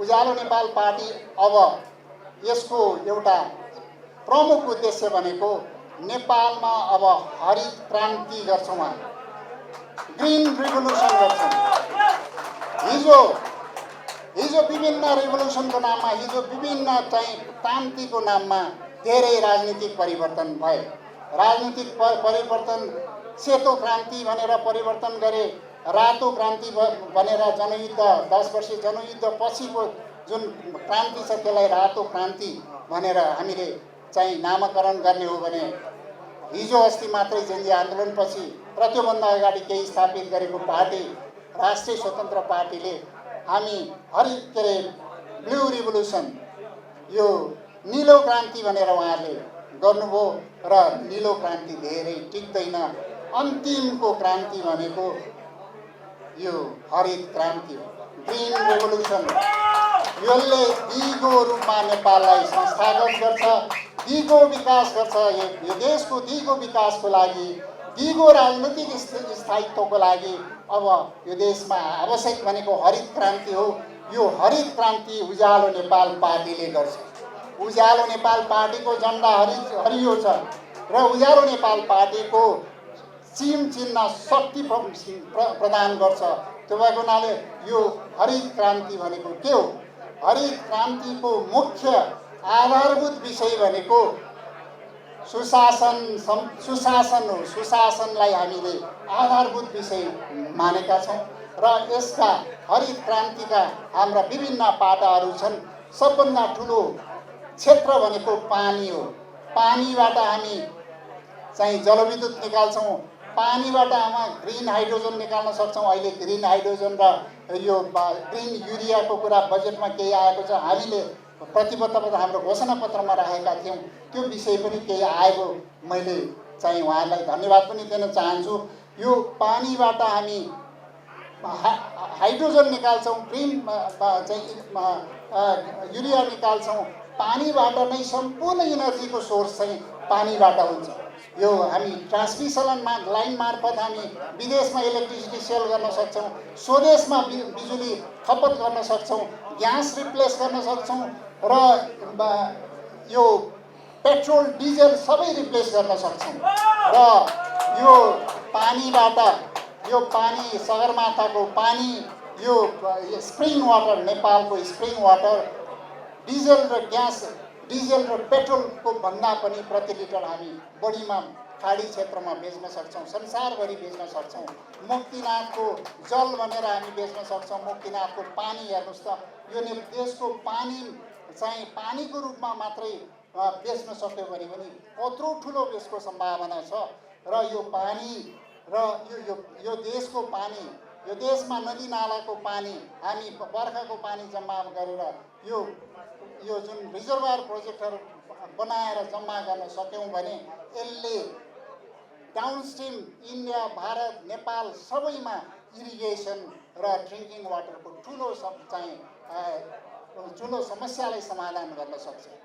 उज्यालो Nepal party अब यसको एउटा प्रमुख उद्देश्य भनेको नेपालमा अब हरित क्रान्ति गर्छौँ, ग्रीन रिभोल्युसन गर्छौँ। हिजो विभिन्न रिभोल्युसनको नाममा, हिजो विभिन्न चाहिँ क्रान्तिको नाममा धेरै राजनीतिक परिवर्तन भए। राजनीतिक परिवर्तन सेतो क्रान्ति भनेर परिवर्तन गरे, रातो क्रान्ति भनेर जनयुद्ध 10 वर्षीय जनयुद्ध पछिको जुन क्रान्ति छ त्यसलाई रातो क्रान्ति भनेर हामीले चाहिँ नामकरण गर्ने हो भने हिजो अस्ति मात्रै जनजाति आन्दोलनपछि र त्योभन्दा अगाडि केही स्थापित गरेको पार्टी राष्ट्रिय स्वतन्त्र पार्टीले हामी ब्लू रिभोल्युसन, यो नीलो क्रान्ति भनेर उहाँहरूले गर्नुभयो र नीलो क्रान्ति धेरै टिक्दैन। अन्तिमको क्रान्ति भनेको यो हरित क्रान्ति हो, ग्रीन रेभोल्युसन। यसले दिगो रूपमा नेपाललाई संस्थागत गर्छ, दिगो विकास गर्छ। यो देशको दिगो विकासको लागि, दिगो राजनीतिक स्थायित्वको लागि अब यो देशमा आवश्यक भनेको हरित क्रान्ति हो। यो हरित क्रान्ति उज्यालो नेपाल पार्टीले गर्छ। उज्यालो नेपाल पार्टीको झन्डा हरियो छ र उज्यालो नेपाल पार्टीको चिन्ह शक्ति प्रदान गर्छ। त्यो भएको हुनाले यो हरित क्रान्ति भनेको के हो? हरित क्रान्तिको मुख्य आधारभूत विषय भनेको सुशासन हो। सुशासनलाई हामीले आधारभूत विषय मानेका छौँ र यसका हरित क्रान्तिका हाम्रा विभिन्न पाटाहरू छन्। सबभन्दा ठुलो क्षेत्र भनेको पानी हो। पानीबाट हामी चाहिँ जलविद्युत निकाल्छौँ, पानीबाट हामी ग्रिन हाइड्रोजन निकाल्न सक्छौँ। अहिले ग्रिन हाइड्रोजन र यो ग्रिन युरियाको कुरा बजेटमा केही आएको छ। हामीले प्रतिबद्धता हाम्रो घोषणापत्रमा राखेका थियौँ, त्यो विषय पनि केही आएको मैले चाहिँ उहाँलाई धन्यवाद पनि दिन चाहन्छु। यो पानीबाट हामी हाइड्रोजन निकाल्छौँ, ग्रिन चाहिँ युरिया निकाल्छौँ। पानीबाट नै सम्पूर्ण इनर्जीको सोर्स चाहिँ पानीबाट हुन्छ। यो हामी ट्रान्समिसन लाइन मार्फत हामी विदेशमा इलेक्ट्रिसिटी सेल गर्न सक्छौँ, स्वदेशमा बिजुली खपत गर्न सक्छौँ, ग्यास रिप्लेस गर्न सक्छौँ र यो पेट्रोल डिजल सबै रिप्लेस गर्न सक्छौँ। र यो पानीबाट, यो पानी सगरमाथाको पानी, यो स्प्रिङ वाटर, नेपालको स्प्रिङ वाटर डिजल र पेट्रोलको भन्दा पनि प्रति लिटर हामी बढीमा खाडी क्षेत्रमा बेच्न सक्छौँ, संसारभरि बेच्न सक्छौँ। मुक्तिनाथको जल भनेर हामी बेच्न सक्छौँ। मुक्तिनाथको पानी हेर्नुहोस् त, यो देशको पानी चाहिँ पानीको रूपमा मात्रै बेच्न सक्यो भने पनि कत्रो ठुलो यसको सम्भावना छ। र यो पानी र यो देशको पानी, यो देशमा नदी नालाको पानी हामी बर्खाको पानी जम्मा गरेर यो जुन रिजर्भर प्रोजेक्टहरू बनाएर जम्मा गर्न सक्यौँ भने यसले डाउनस्ट्रिम इन्डिया, भारत, नेपाल सबैमा इरिगेसन र ड्रिङ्किङ वाटरको ठुलो समस्यालाई समाधान गर्न सक्छ।